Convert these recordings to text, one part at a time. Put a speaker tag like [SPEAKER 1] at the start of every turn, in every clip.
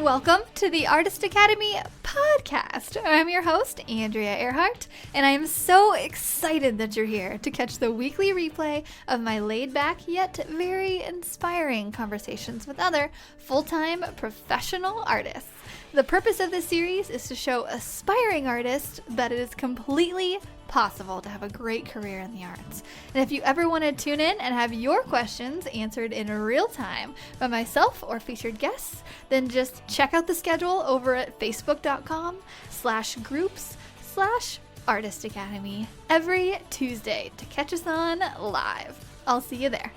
[SPEAKER 1] Welcome to the Artist Academy podcast. I'm your host, Andrea Earhart, and I am so excited that you're here to catch the weekly replay of my laid-back yet very inspiring conversations with other full-time professional artists. The purpose of this series is to show aspiring artists that it is completely possible to have a great career in the arts. And if you ever want to tune in and have your questions answered in real time by myself or featured guests, then just check out the schedule over at facebook.com/groups/Artist Academy every Tuesday to catch us on live. I'll see you there.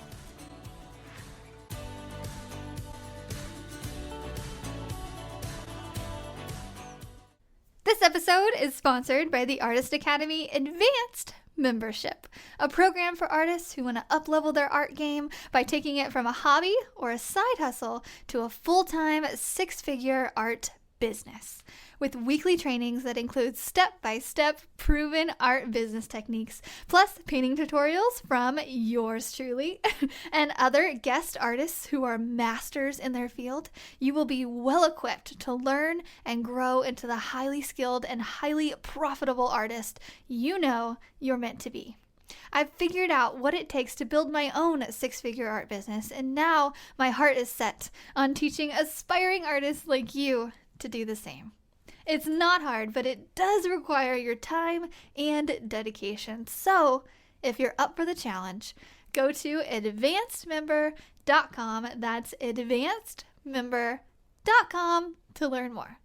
[SPEAKER 1] This episode is sponsored by the Artist Academy Advanced Membership, a program for artists who want to up-level their art game by taking it from a hobby or a side hustle to a full-time six-figure art business. With weekly trainings that include step-by-step proven art business techniques, plus painting tutorials from yours truly and other guest artists who are masters in their field, you will be well equipped to learn and grow into the highly skilled and highly profitable artist you know you're meant to be. I've figured out what it takes to build my own six-figure art business, and now my heart is set on teaching aspiring artists like you to do the same. It's not hard, but it does require your time and dedication. So if you're up for the challenge, go to advancedmember.com. That's advancedmember.com to learn more.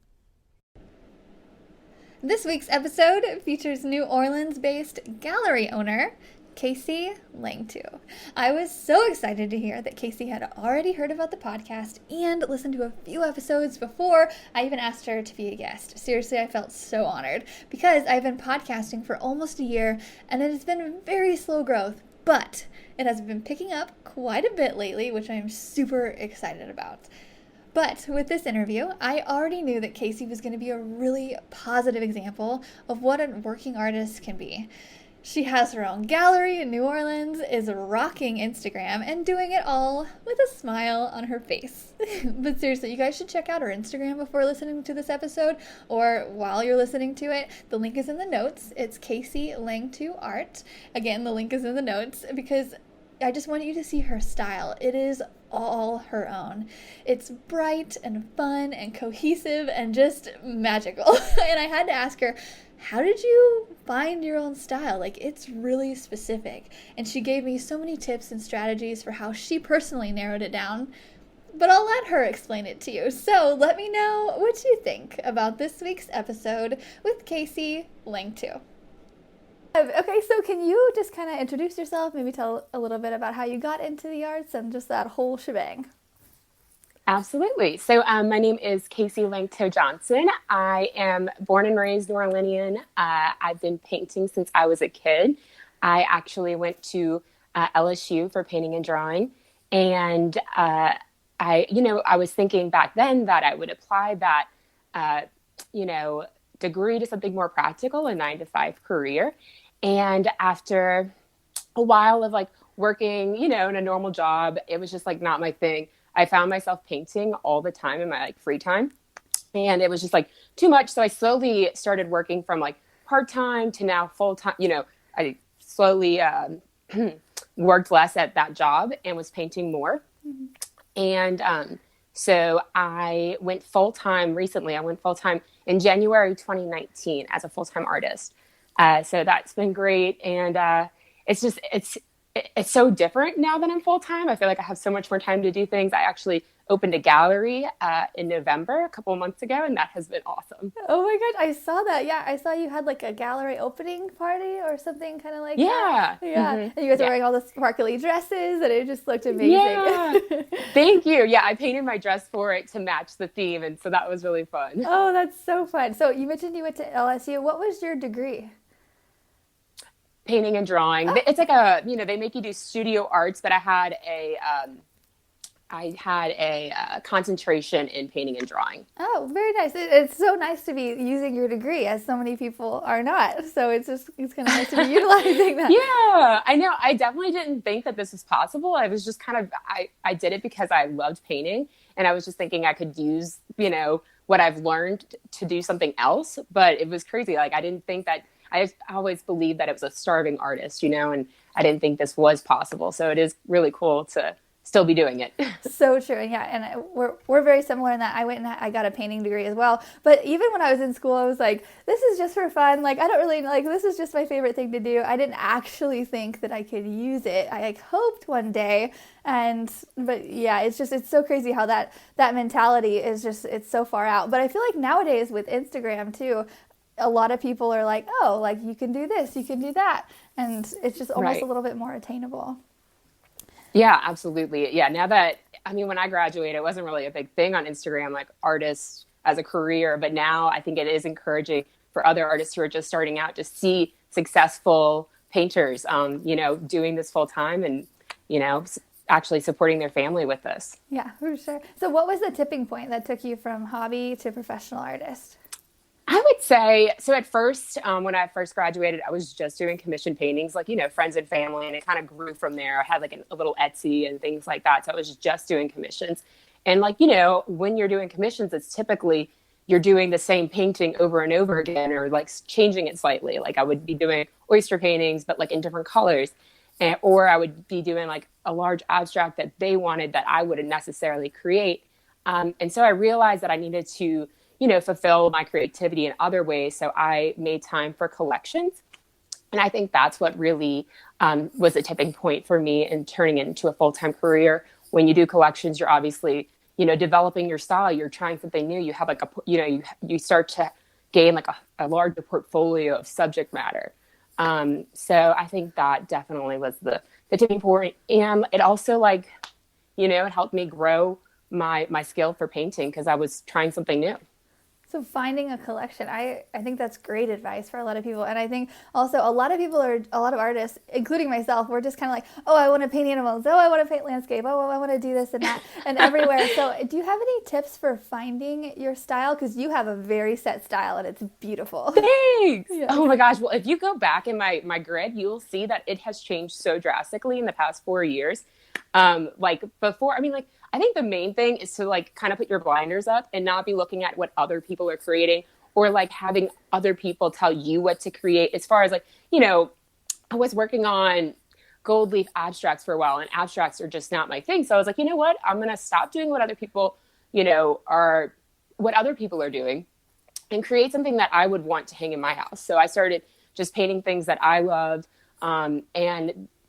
[SPEAKER 1] This week's episode features New Orleans-based gallery owner Casey Langteau. I was so excited to hear that Casey had already heard about the podcast and listened to a few episodes before I even asked her to be a guest. Seriously, I felt so honored because I've been podcasting for almost a year and it has been very slow growth, but it has been picking up quite a bit lately, which I am super excited about. But with this interview, I already knew that Casey was going to be a really positive example of what a working artist can be. She has her own gallery in New Orleans, is rocking Instagram, and doing it all with a smile on her face. But seriously, you guys should check out her Instagram before listening to this episode, or while you're listening to it. The link is in the notes. It's Casey Langteau Art. Again, the link is in the notes because I just want you to see her style. It is all her own. It's bright and fun and cohesive and just magical. And I had to ask her, how did you find your own style? Like, it's really specific. And she gave me so many tips and strategies for how she personally narrowed it down. But I'll let her explain it to you. So let me know what you think about this week's episode with Casey Langteau. Okay, so can you just kind of introduce yourself, maybe tell a little bit about how you got into the arts and just that whole shebang?
[SPEAKER 2] Absolutely. So my name is Casey Langteau Johnson. I am born and raised New Orleanian. I've been painting since I was a kid. I actually went to LSU for painting and drawing. And I was thinking back then that I would apply that, degree to something more practical, a 9-to-5 career. And after a while of working, in a normal job, it was just not my thing. I found myself painting all the time in my free time, and it was just too much. So I slowly started working from part-time to now full-time. I slowly worked less at that job and was painting more. Mm-hmm. And so I went full-time recently. I went full-time in January 2019 as a full-time artist. So that's been great. And it's so different now that I'm full-time. I feel like I have so much more time to do things. I actually opened a gallery in November, a couple of months ago, and that has been awesome.
[SPEAKER 1] Oh my gosh, I saw that. Yeah, I saw you had a gallery opening party or something kind of
[SPEAKER 2] yeah.
[SPEAKER 1] that. Yeah. Mm-hmm. And you guys were wearing all the sparkly dresses, and it just looked amazing.
[SPEAKER 2] Yeah. Thank you. Yeah, I painted my dress for it to match the theme, and so that was really fun.
[SPEAKER 1] Oh, that's so fun. So you mentioned you went to LSU. What was your degree?
[SPEAKER 2] Painting and drawing. Oh. It's they make you do studio arts, but I I had a concentration in painting and drawing.
[SPEAKER 1] Oh, very nice. It's so nice to be using your degree as so many people are not. So it's kind of nice to be utilizing that.
[SPEAKER 2] Yeah, I know. I definitely didn't think that this was possible. I was just kind of, I did it because I loved painting and I was just thinking I could use, what I've learned to do something else. But it was crazy. Like, I didn't think that, I always believed that it was a starving artist, and I didn't think this was possible. So it is really cool to still be doing it.
[SPEAKER 1] So true. And yeah, and we're very similar in that I went and I got a painting degree as well. But even when I was in school, I was like, this is just for fun. Like, I don't really, like, this is just my favorite thing to do. I didn't actually think that I could use it. I like hoped one day. But yeah, it's so crazy how that mentality is just, it's so far out. But I feel like nowadays with Instagram too, a lot of people are like, oh, like you can do this, you can do that. And it's just almost a little bit more attainable.
[SPEAKER 2] Yeah, absolutely. Yeah. Now that, when I graduated, it wasn't really a big thing on Instagram, like artists as a career, but now I think it is encouraging for other artists who are just starting out to see successful painters, doing this full time and, actually supporting their family with this.
[SPEAKER 1] Yeah, for sure. So what was the tipping point that took you from hobby to professional artist?
[SPEAKER 2] I would say, so at first, when I first graduated, I was just doing commission paintings, like, friends and family, and it kind of grew from there. I had like a little Etsy and things like that. So I was just doing commissions. And like, when you're doing commissions, it's typically you're doing the same painting over and over again, or like changing it slightly. Like I would be doing oyster paintings, but like in different colors. Or I would be doing like a large abstract that they wanted that I wouldn't necessarily create. And so I realized that I needed to fulfill my creativity in other ways. So I made time for collections. And I think that's what really was a tipping point for me in turning it into a full-time career. When you do collections, you're obviously, developing your style. You're trying something new. You have like you start to gain like a larger portfolio of subject matter. So I think that definitely was the tipping point. And it also it helped me grow my skill for painting because I was trying something new.
[SPEAKER 1] So finding a collection, I think that's great advice for a lot of people. And I think also a lot of artists, including myself, we're just kind of like, oh, I want to paint animals. Oh, I want to paint landscape. Oh, I want to do this and that and everywhere. So do you have any tips for finding your style? Because you have a very set style and it's beautiful.
[SPEAKER 2] Thanks.
[SPEAKER 1] Yeah.
[SPEAKER 2] Oh my gosh. Well, if you go back in my grid, you'll see that it has changed so drastically in the past 4 years. Like before, I think the main thing is to like kind of put your blinders up and not be looking at what other people are creating or like having other people tell you what to create. As far as like, I was working on gold leaf abstracts for a while and abstracts are just not my thing. So I was like, you know what, I'm going to stop doing what other people, what other people are doing and create something that I would want to hang in my house. So I started just painting things that I loved. And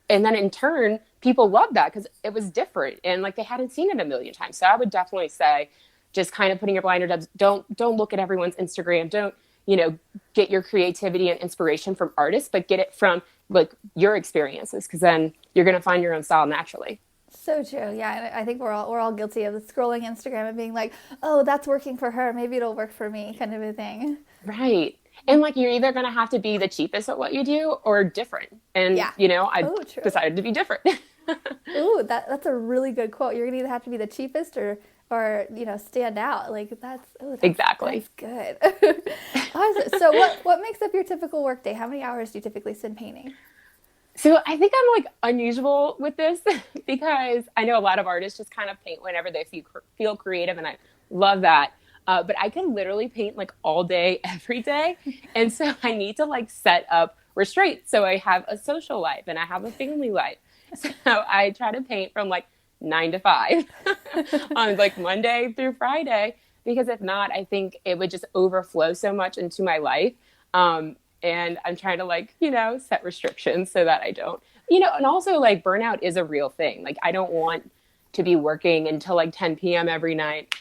[SPEAKER 2] then in turn, people loved that because it was different and like they hadn't seen it a million times. So I would definitely say just kind of putting your blinders up. Don't look at everyone's Instagram. Don't, get your creativity and inspiration from artists, but get it from like your experiences because then you're going to find your own style naturally.
[SPEAKER 1] So true. Yeah. And I think we're all guilty of scrolling Instagram and being like, oh, that's working for her. Maybe it'll work for me kind of a thing.
[SPEAKER 2] Right. And like you're either going to have to be the cheapest at what you do or different. And, I decided to be different.
[SPEAKER 1] Ooh, that's a really good quote. You're going to either have to be the cheapest or stand out. Like that's
[SPEAKER 2] exactly.
[SPEAKER 1] That's good. Awesome. So what makes up your typical workday? How many hours do you typically spend painting?
[SPEAKER 2] So I think I'm like unusual with this because I know a lot of artists just kind of paint whenever they feel creative. And I love that. But I can literally paint like all day, every day. And so I need to like set up restraints. So I have a social life and I have a family life. So I try to paint from like 9 to 5 on like Monday through Friday, because if not, I think it would just overflow so much into my life. And I'm trying to like, set restrictions so that I don't, and also like burnout is a real thing. Like I don't want to be working until like 10 p.m. every night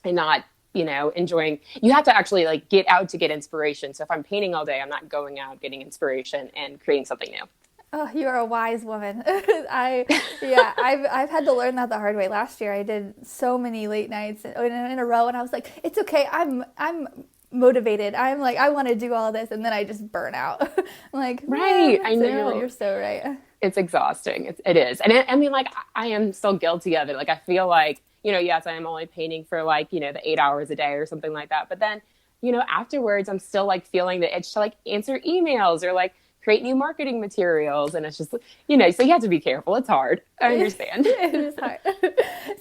[SPEAKER 2] and not enjoying. You have to actually like get out to get inspiration. So if I'm painting all day, I'm not going out getting inspiration and creating something new.
[SPEAKER 1] Oh, you are a wise woman. I've had to learn that the hard way. Last year, I did so many late nights in a row, and I was like, it's okay. I'm motivated. I'm like, I want to do all this, and then I just burn out. I'm like,
[SPEAKER 2] right. I know.
[SPEAKER 1] You're so right.
[SPEAKER 2] It's exhausting. It is. And I mean, like, I am still guilty of it. Like, I feel like, yes, I am only painting for like, the 8 hours a day or something like that. But then, afterwards, I'm still like feeling the itch to like answer emails or like create new marketing materials. And it's just, so you have to be careful. It's hard. I understand.
[SPEAKER 1] It is hard.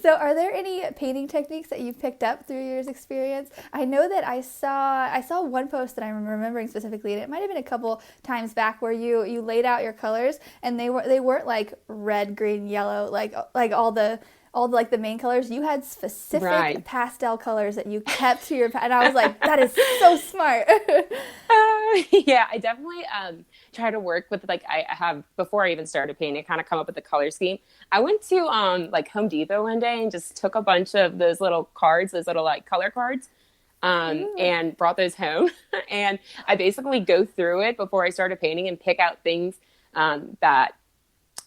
[SPEAKER 1] So are there any painting techniques that you've picked up through your years' experience? I know that I saw one post that I'm remembering specifically, and it might have been a couple times back, where you laid out your colors, and they weren't like red, green, yellow, like all the like the main colors. You had specific pastel colors that you kept to your and I was like, that is so smart.
[SPEAKER 2] Yeah, I definitely try to work with, like, I have, before I even started painting, kind of come up with the color scheme. I went to like Home Depot one day and just took a bunch of those little cards, those little like color cards, and brought those home. And I basically go through it before I started painting and pick out things that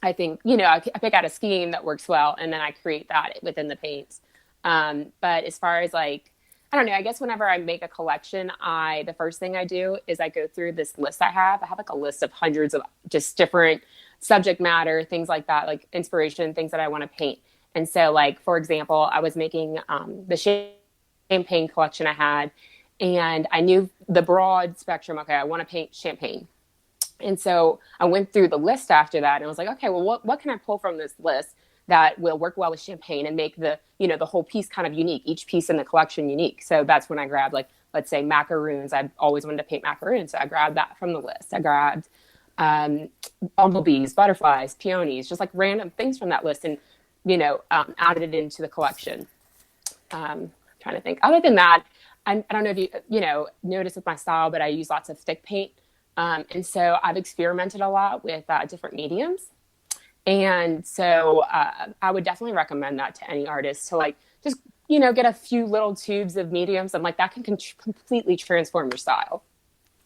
[SPEAKER 2] I think, I pick out a scheme that works well, and then I create that within the paints. But as far as like, I don't know, I guess whenever I make a collection, the first thing I do is I go through this list I have. I have like a list of hundreds of just different subject matter, things like that, like inspiration, things that I want to paint. And so, like, for example, I was making the champagne collection I had, and I knew the broad spectrum. Okay, I want to paint champagne. And so I went through the list after that, and I was like, okay, well, what can I pull from this list that will work well with champagne and make the whole piece kind of unique, each piece in the collection unique. So that's when I grabbed, like, let's say macaroons. I've always wanted to paint macaroons, so I grabbed that from the list. I grabbed bumblebees, butterflies, peonies, just like random things from that list, and added it into the collection. Trying to think. Other than that, I don't know if you notice with my style, but I use lots of thick paint. And so I've experimented a lot with different mediums. And so I would definitely recommend that to any artist, to like just, get a few little tubes of mediums, and like that can completely transform your style.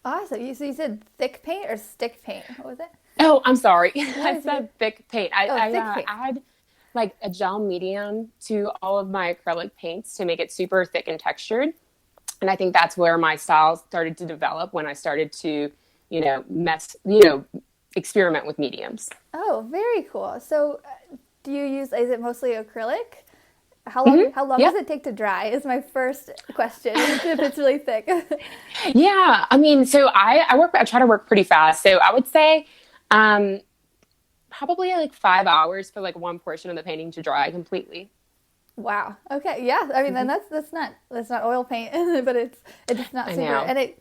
[SPEAKER 1] Awesome. So you said thick paint or stick paint? What was it?
[SPEAKER 2] Oh, I'm sorry. I said thick paint. I
[SPEAKER 1] thick paint.
[SPEAKER 2] add like a gel medium to all of my acrylic paints to make it super thick and textured. And I think that's where my style started to develop, when I started to experiment with mediums.
[SPEAKER 1] Oh, very cool. So do you use, is it mostly acrylic? How long does it take to dry is my first question, if it's really thick.
[SPEAKER 2] Yeah. I mean, so I try to work pretty fast. So I would say probably like 5 hours for like one portion of the painting to dry completely.
[SPEAKER 1] Wow. Okay. Yeah. I mean, then that's not oil paint, but it's not super, and it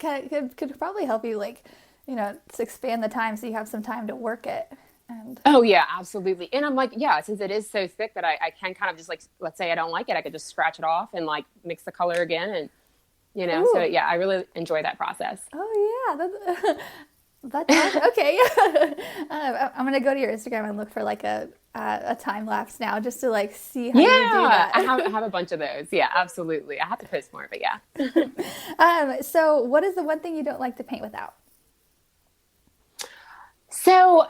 [SPEAKER 1] could probably help you, like, to expand the time so you have some time to work it. And
[SPEAKER 2] oh yeah, absolutely. And I'm like, yeah, since it is so thick that I can kind of just, like, let's say I don't like it, I could just scratch it off and like mix the color again, and
[SPEAKER 1] Ooh.
[SPEAKER 2] So yeah, I really enjoy that process.
[SPEAKER 1] Oh yeah, that's awesome. Okay. I'm gonna go to your Instagram and look for like a time lapse now, just to like see how you do that.
[SPEAKER 2] I have a bunch of those. Yeah, absolutely. I have to post more, but yeah.
[SPEAKER 1] So what is the one thing you don't like to paint without?
[SPEAKER 2] So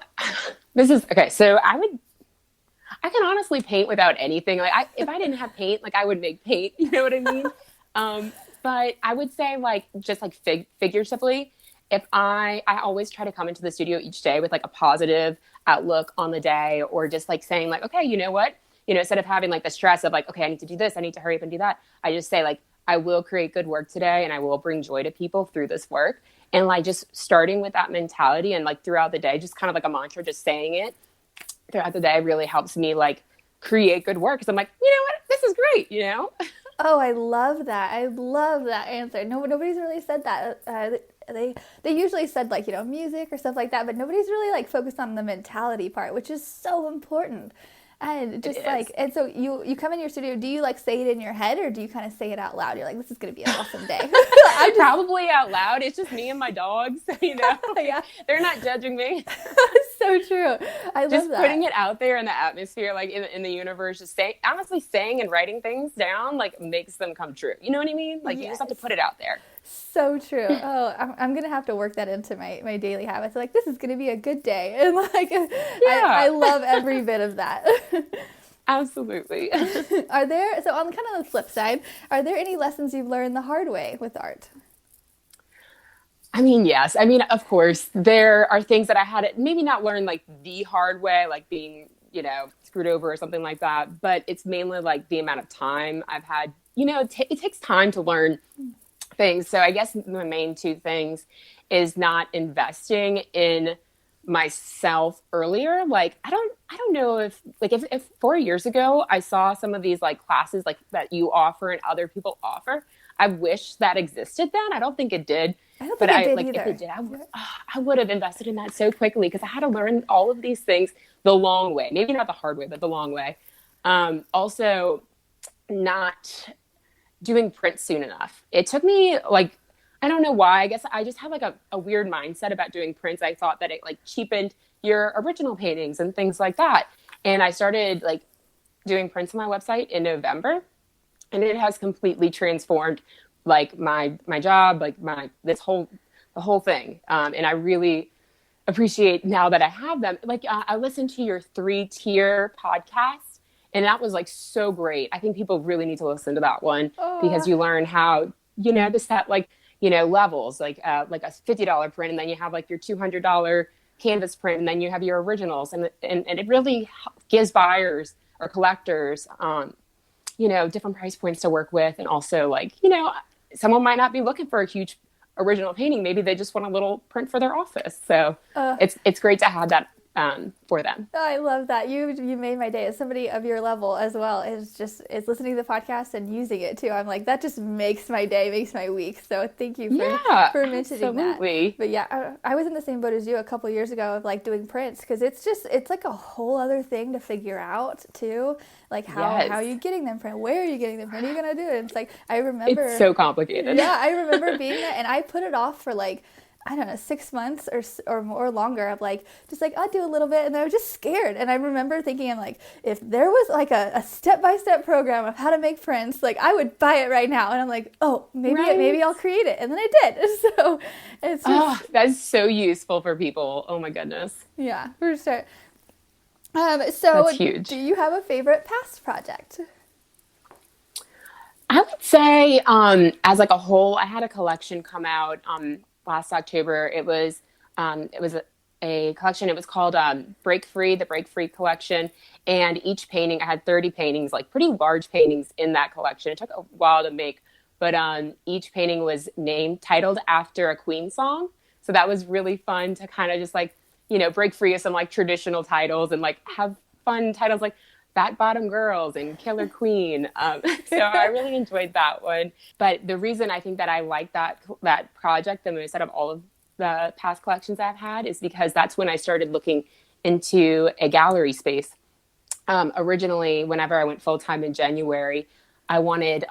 [SPEAKER 2] this is okay. So I can honestly paint without anything. Like, if I didn't have paint, like, I would make paint. You know what I mean? But I would say, like, just like figuratively, if I always try to come into the studio each day with like a positive outlook on the day, or just like saying like, okay, you know what? Instead of having like the stress of like, okay, I need to do this, I need to hurry up and do that, I just say like, I will create good work today, and I will bring joy to people through this work. And like, just starting with that mentality, and like throughout the day, just kind of like a mantra, just saying it throughout the day really helps me like create good work. Cause I'm like, you know what? This is great,
[SPEAKER 1] Oh, I love that. I love that answer. Nobody's really said that. They usually said like, music or stuff like that, but nobody's really like focused on the mentality part, which is so important. And just like, and so you come in your studio, do you like say it in your head, or do you kind of say it out loud? You're like, this is going to be an awesome day.
[SPEAKER 2] Probably out loud. It's just me and my dogs,
[SPEAKER 1] Yeah.
[SPEAKER 2] They're not judging me.
[SPEAKER 1] So true. I love
[SPEAKER 2] just
[SPEAKER 1] that.
[SPEAKER 2] Putting it out there in the atmosphere, like in the universe, just honestly saying and writing things down, like, makes them come true. You know what I mean? Like, You just have to put it out there.
[SPEAKER 1] So true. Oh, I'm going to have to work that into my daily habits. Like, this is going to be a good day. And like, I love every bit of that.
[SPEAKER 2] Absolutely.
[SPEAKER 1] So on kind of the flip side, are there any lessons you've learned the hard way with art?
[SPEAKER 2] I mean, yes. I mean, of course, there are things that I had maybe not learned like the hard way, like being, screwed over or something like that. But it's mainly like the amount of time I've had. It takes time to learn things. So I guess the main two things is not investing in myself earlier. Like I don't know if like if 4 years ago I saw some of these like classes like that you offer and other people offer. I wish that existed then. I don't think it did.
[SPEAKER 1] I don't
[SPEAKER 2] But
[SPEAKER 1] think it
[SPEAKER 2] I
[SPEAKER 1] did
[SPEAKER 2] like if
[SPEAKER 1] either.
[SPEAKER 2] it did, I would have invested in that so quickly because I had to learn all of these things the long way. Maybe not the hard way, but the long way. Also, not doing print soon enough. It took me like I don't know why. I guess I just have like a weird mindset about doing prints. I thought that it like cheapened your original paintings and things like that. And I started like doing prints on my website in November, and it has completely transformed like my job, like my the whole thing. And I really appreciate now that I have them. Like I listened to your 3-tier podcast, and that was like so great. I think people really need to listen to that one because
[SPEAKER 1] Oh,
[SPEAKER 2] you learn how to set like levels, like a $50 print, and then you have like your $200 canvas print, and then you have your originals, and it really gives buyers or collectors different price points to work with, and also like someone might not be looking for a huge original painting. Maybe they just want a little print for their office. So
[SPEAKER 1] uh,
[SPEAKER 2] it's great to have that for them.
[SPEAKER 1] I love that. You made my day. As somebody of your level as well is listening to the podcast and using it too. I'm like, that just makes my day, makes my week. So thank you
[SPEAKER 2] Yeah,
[SPEAKER 1] for mentioning
[SPEAKER 2] absolutely.
[SPEAKER 1] that. But yeah, I was in the same boat as you a couple years ago of like doing prints because it's like a whole other thing to figure out too. Like how
[SPEAKER 2] Yes.
[SPEAKER 1] are you getting them print? Where are you getting them? When are you gonna do it? And it's like I remember
[SPEAKER 2] It's so complicated.
[SPEAKER 1] Yeah, I remember being there and I put it off for like I don't know, 6 months or more longer of like, just like, I'll do a little bit. And I was just scared. And I remember thinking, I'm like, if there was like a step-by-step program of how to make prints, like I would buy it right now. And I'm like, oh, maybe I'll create it. And then I did. So it's just,
[SPEAKER 2] that's so useful for people. Oh my goodness.
[SPEAKER 1] yeah, for sure. So
[SPEAKER 2] That's huge.
[SPEAKER 1] do you have a favorite past project?
[SPEAKER 2] I would say, as like a whole, I had a collection come out last October. It was a collection. It was called Break Free, the Break Free collection. And each painting, I had 30 paintings, like pretty large paintings in that collection. It took a while to make, but each painting was titled after a Queen song. So that was really fun to kind of just like, break free of some like traditional titles and like have fun titles like Fat Bottom Girls and Killer Queen. So I really enjoyed that one. But the reason I think that I like that project the most out of all of the past collections I've had is because that's when I started looking into a gallery space. Originally, whenever I went full time in January, I wanted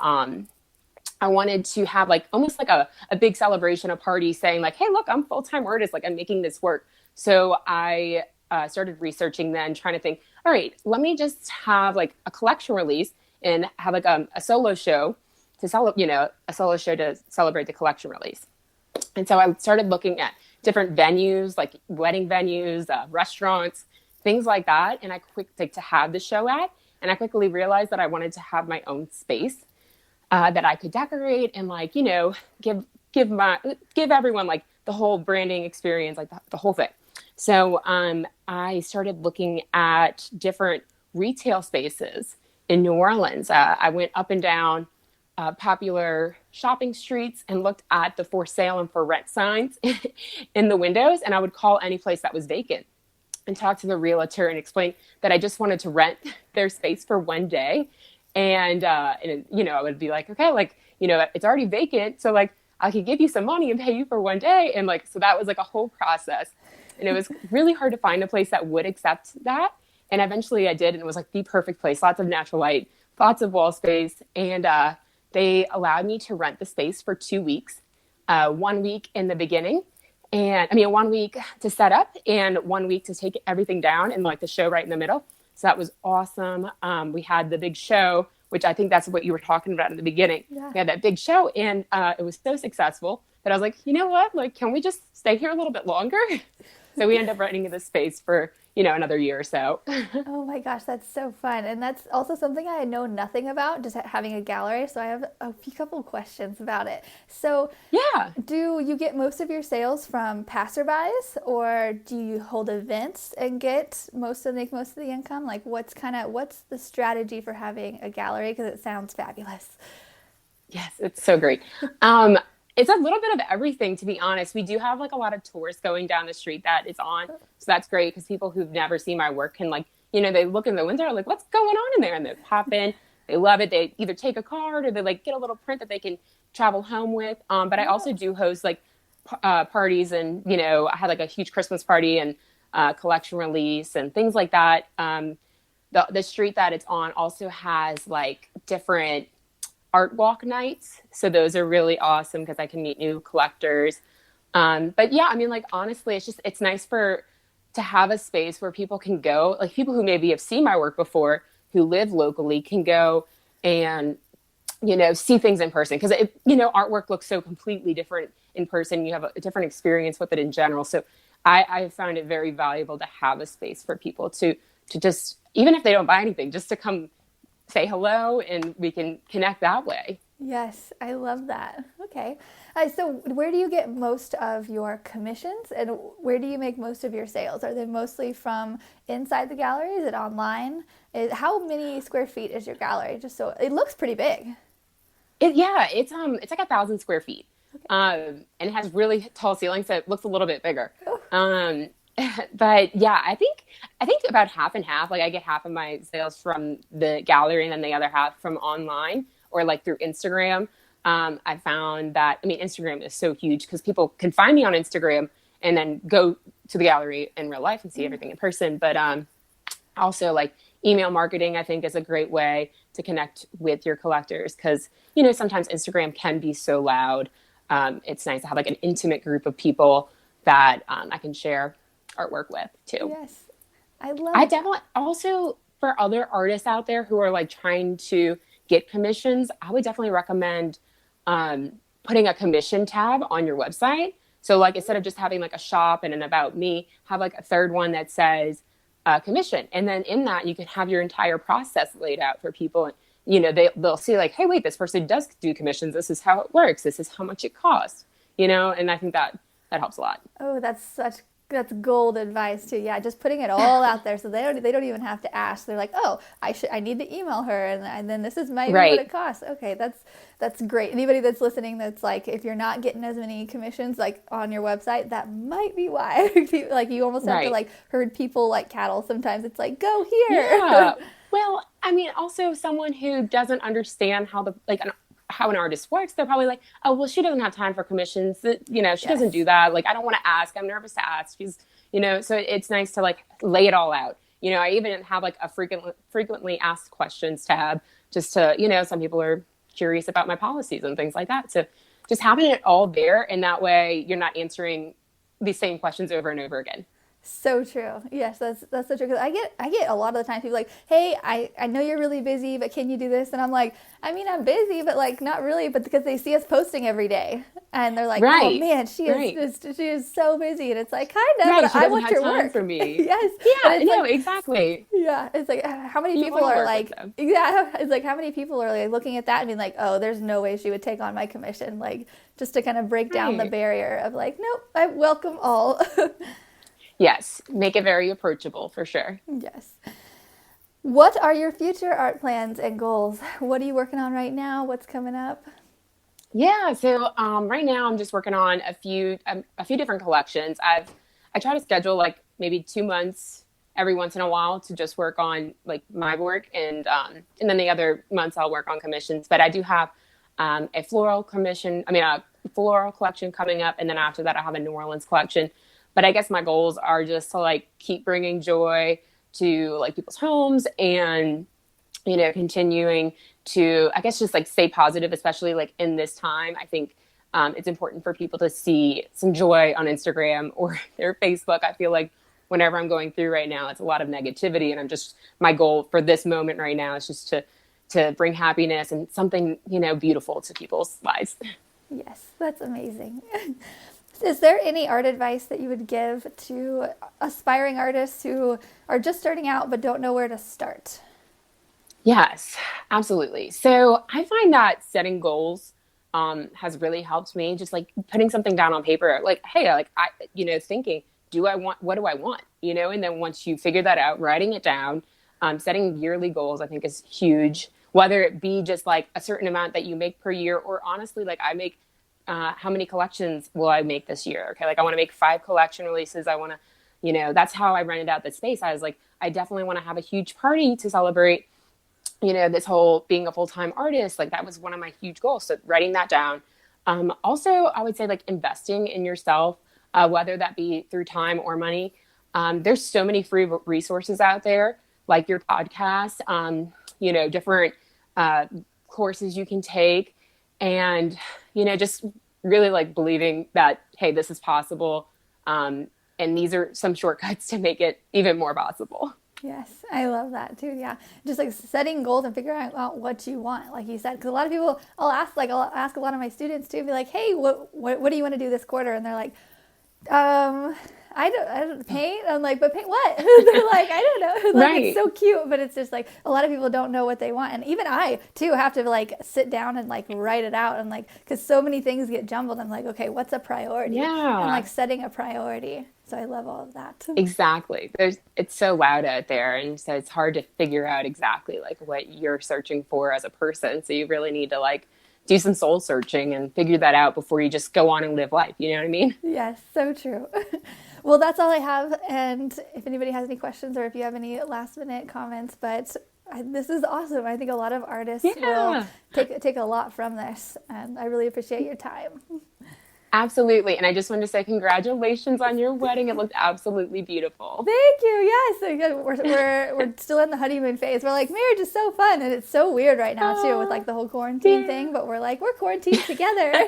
[SPEAKER 2] to have like almost like a big celebration, a party saying like, hey, look, I'm full-time artist. Like I'm making this work. So I started researching then trying to think, all right, let me just have like a collection release and have like a solo show to celebrate the collection release. And so I started looking at different venues, like wedding venues, restaurants, things like that. And to have the show at, and I quickly realized that I wanted to have my own space that I could decorate and like, give everyone like the whole branding experience, like the whole thing. So I started looking at different retail spaces in New Orleans. I went up and down popular shopping streets and looked at the for sale and for rent signs in the windows. And I would call any place that was vacant and talk to the realtor and explain that I just wanted to rent their space for one day. And I would be like, okay, like, it's already vacant. So like, I could give you some money and pay you for one day. And like, so that was like a whole process. And it was really hard to find a place that would accept that. And eventually I did. And it was like the perfect place, lots of natural light, lots of wall space. And they allowed me to rent the space for 2 weeks, 1 week in the beginning. And 1 week to set up and 1 week to take everything down and like the show right in the middle. So that was awesome. We had the big show, which I think that's what you were talking about in the beginning.
[SPEAKER 1] Yeah.
[SPEAKER 2] We had that big show and it was so successful that I was like, you know what? Like, can we just stay here a little bit longer? So we end up renting the space for, another year or so.
[SPEAKER 1] Oh my gosh, that's so fun. And that's also something I know nothing about, just having a gallery. So I have a few couple questions about it. So,
[SPEAKER 2] Yeah.
[SPEAKER 1] do you get most of your sales from passerbys, or do you hold events and make most of the income? Like, what's the strategy for having a gallery? Because it sounds fabulous.
[SPEAKER 2] Yes, it's so great. Um, it's a little bit of everything, to be honest. We do have like a lot of tourists going down the street that is on. So that's great because people who've never seen my work can like, they look in the window like, what's going on in there? And they pop in. They love it. They either take a card or they like get a little print that they can travel home with. But I also do host like parties, and I had like a huge Christmas party and collection release and things like that. The street that it's on also has like different art walk nights. So those are really awesome because I can meet new collectors. But yeah, I mean, like, honestly, it's nice to have a space where people can go, like people who maybe have seen my work before, who live locally, can go and, see things in person. Because, artwork looks so completely different in person. You have a different experience with it in general. So I found it very valuable to have a space for people to just, even if they don't buy anything, just to come say hello and we can connect that way.
[SPEAKER 1] Yes, I love that. Okay. So, where do you get most of your commissions, and where do you make most of your sales? Are they mostly from inside the gallery? Is it online? How many square feet is your gallery? Just so it looks pretty big.
[SPEAKER 2] It's like 1,000 square feet, and it has really tall ceilings, so it looks a little bit bigger.
[SPEAKER 1] Oh.
[SPEAKER 2] But yeah, I think about half and half. Like I get half of my sales from the gallery, and then the other half from online or like through Instagram. I found that, I mean, Instagram is so huge because people can find me on Instagram and then go to the gallery in real life and see everything in person. But also like email marketing, I think, is a great way to connect with your collectors because, sometimes Instagram can be so loud. It's nice to have like an intimate group of people that I can share artwork with too.
[SPEAKER 1] Yes,
[SPEAKER 2] I definitely also, for other artists out there who are like trying to get commissions, I would definitely recommend putting a commission tab on your website. So like instead of just having like a shop and an about me, have like a third one that says commission. And then in that you can have your entire process laid out for people. And, they'll see like, hey, wait, this person does do commissions. This is how it works. This is how much it costs, and I think that helps a lot.
[SPEAKER 1] Oh, that's gold advice too. Yeah, just putting it all out there so they don't even have to ask. They're like, oh, I need to email her, and then this is what it costs. Okay, that's great. Anybody that's listening that's like, if you're not getting as many commissions like on your website, that might be why. Like you almost have to like herd people like cattle. Sometimes it's like, go here.
[SPEAKER 2] Yeah. Well, I mean, also someone who doesn't understand how an artist works, they're probably like, oh, well, she doesn't have time for commissions. She doesn't do that. Like, I don't want to ask. I'm nervous to ask. She's, so it's nice to like lay it all out. I even have like a frequently asked questions tab just to, some people are curious about my policies and things like that. So just having it all there, and that way you're not answering the same questions over and over again.
[SPEAKER 1] So true. Yes, that's so true. Because I get a lot of the time people like, hey, I know you're really busy, but can you do this? And I'm like, I mean, I'm busy, but like not really. But because they see us posting every day, and they're like, oh man, she is so busy, and it's like kind of. But I want your work
[SPEAKER 2] for me.
[SPEAKER 1] Yes.
[SPEAKER 2] Yeah. No. Exactly.
[SPEAKER 1] Yeah. It's like how many people are like, yeah. It's like how many people are like looking at that and being like, oh, there's no way she would take on my commission, like just to kind of break down the barrier of like, nope, I welcome all.
[SPEAKER 2] Yes, make it very approachable for sure.
[SPEAKER 1] Yes. What are your future art plans and goals? What are you working on right now? What's coming up?
[SPEAKER 2] Yeah, so right now I'm just working on a few different collections. I try to schedule like maybe 2 months every once in a while to just work on like my work, and then the other months I'll work on commissions. But I do have a floral collection coming up, and then after that I have a New Orleans collection. But I guess my goals are just to like keep bringing joy to like people's homes and, continuing to, I guess, just like stay positive, especially like in this time. I think it's important for people to see some joy on Instagram or their Facebook. I feel like whenever I'm going through right now, it's a lot of negativity. And my goal for this moment right now is just to bring happiness and something, beautiful to people's lives.
[SPEAKER 1] Yes, that's amazing. Is there any art advice that you would give to aspiring artists who are just starting out but don't know where to start?
[SPEAKER 2] Yes, absolutely. So I find that setting goals has really helped me. Just like putting something down on paper, like, hey, like thinking, what do I want? And then once you figure that out, writing it down, setting yearly goals, I think is huge. Whether it be just like a certain amount that you make per year, or honestly, like I make, how many collections will I make this year? Okay, like I want to make 5 collection releases. I want to, that's how I rented out the space. I was like, I definitely want to have a huge party to celebrate this whole being a full-time artist. Like that was one of my huge goals. So writing that down. Also, I would say like investing in yourself, whether that be through time or money. There's so many free resources out there, like your podcast, different courses you can take, and, just really like believing that, hey, this is possible. And these are some shortcuts to make it even more possible.
[SPEAKER 1] Yes, I love that too. Yeah, just like setting goals and figuring out what you want, like you said. Because a lot of people, I'll ask a lot of my students too, be like, "Hey, what do you want to do this quarter?" And they're like, I don't paint." I'm like, "But paint what?" They're like, "I don't know." Like, right. It's so cute, but it's just like a lot of people don't know what they want, and even I too have to like sit down and like write it out, and like because so many things get jumbled. I'm like, okay, what's a priority?
[SPEAKER 2] Yeah,
[SPEAKER 1] and like setting a priority. So I love all of that.
[SPEAKER 2] Exactly. It's so loud out there, and so it's hard to figure out exactly like what you're searching for as a person. So you really need to like do some soul searching and figure that out before you just go on and live life. You know what I mean?
[SPEAKER 1] Yes, so true. Well, that's all I have. And if anybody has any questions or if you have any last minute comments, but this is awesome. I think a lot of artists will take a lot from this, and I really appreciate your time.
[SPEAKER 2] Absolutely. And I just wanted to say congratulations on your wedding. It looked absolutely beautiful.
[SPEAKER 1] Thank you. Yes. We're still in the honeymoon phase. We're like, marriage is so fun. And it's so weird right now, too, with like the whole quarantine thing. But we're like, we're quarantined together.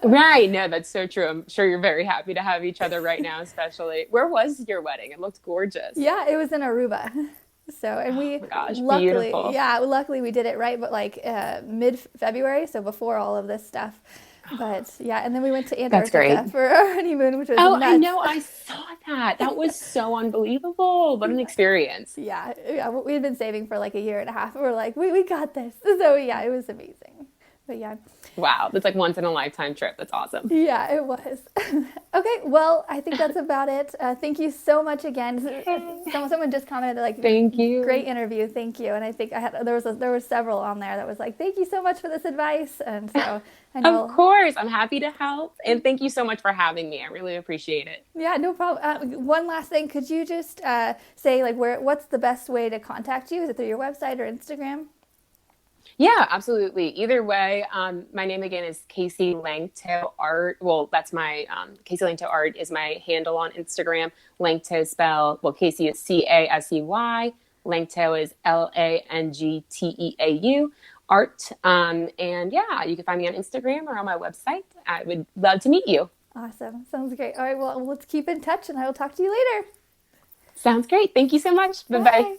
[SPEAKER 2] Right. No, that's so true. I'm sure you're very happy to have each other right now, especially. Where was your wedding? It looked gorgeous.
[SPEAKER 1] Yeah, it was in Aruba. So, and we luckily we did it right, but like mid-February. So before all of this stuff. But yeah, and then we went to Antarctica for our honeymoon, which was nuts.
[SPEAKER 2] I know, I saw that. That was so unbelievable. What an experience.
[SPEAKER 1] Yeah, we had been saving for like a year and a half. We're like, we got this. So yeah, it was amazing. But yeah.
[SPEAKER 2] Wow, that's like once in a lifetime trip. That's awesome.
[SPEAKER 1] Yeah, it was. Okay, well, I think that's about it. Thank you so much again. Someone just commented like,
[SPEAKER 2] "Thank you,
[SPEAKER 1] great interview, thank you." And I think there were several on there that was like, "Thank you so much for this advice." And so I know.
[SPEAKER 2] Of course, I'm happy to help, and thank you so much for having me. I really appreciate it.
[SPEAKER 1] Yeah, no problem. One last thing, could you just say like what's the best way to contact you? Is it through your website or Instagram?
[SPEAKER 2] Yeah, absolutely. Either way, my name again is Casey Langteau Art. Well, that's my Casey Langteau Art is my handle on Instagram. Langteau Casey is Casey. Langteau is Langteau Art. And yeah, you can find me on Instagram or on my website. I would love to meet you.
[SPEAKER 1] Awesome. Sounds great. All right, well, let's keep in touch, and I will talk to you later.
[SPEAKER 2] Sounds great. Thank you so much. Bye-bye.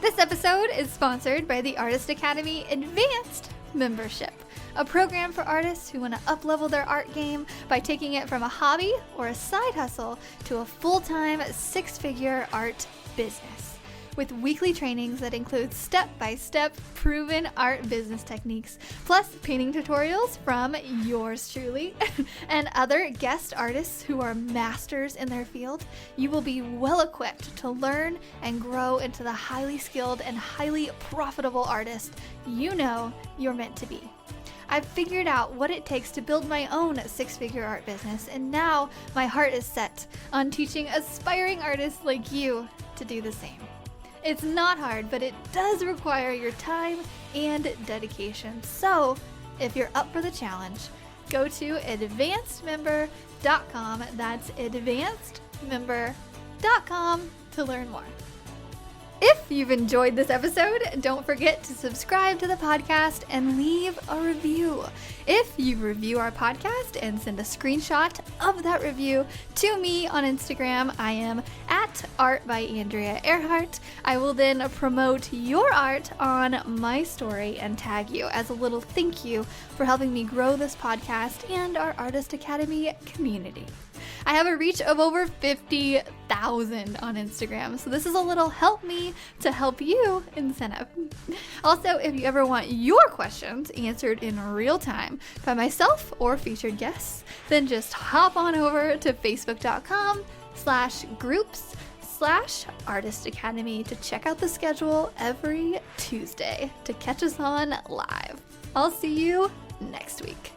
[SPEAKER 1] This episode is sponsored by the Artist Academy Advanced Membership, a program for artists who want to up-level their art game by taking it from a hobby or a side hustle to a full-time 6-figure art business. With weekly trainings that include step-by-step proven art business techniques, plus painting tutorials from yours truly and other guest artists who are masters in their field, you will be well equipped to learn and grow into the highly skilled and highly profitable artist you know you're meant to be. I've figured out what it takes to build my own 6-figure art business, and now my heart is set on teaching aspiring artists like you to do the same. It's not hard, but it does require your time and dedication. So, if you're up for the challenge, go to advancedmember.com. That's advancedmember.com to learn more. If you've enjoyed this episode, don't forget to subscribe to the podcast and leave a review. If you review our podcast and send a screenshot of that review to me on Instagram, I am at Art by Andrea Earhart. I will then promote your art on my story and tag you as a little thank you for helping me grow this podcast and our Artist Academy community. I have a reach of over 50,000 on Instagram, so this is a little help me to help you incentive. Also, if you ever want your questions answered in real time by myself or featured guests, then just hop on over to facebook.com/groups/Artist Academy to check out the schedule every Tuesday to catch us on live. I'll see you next week.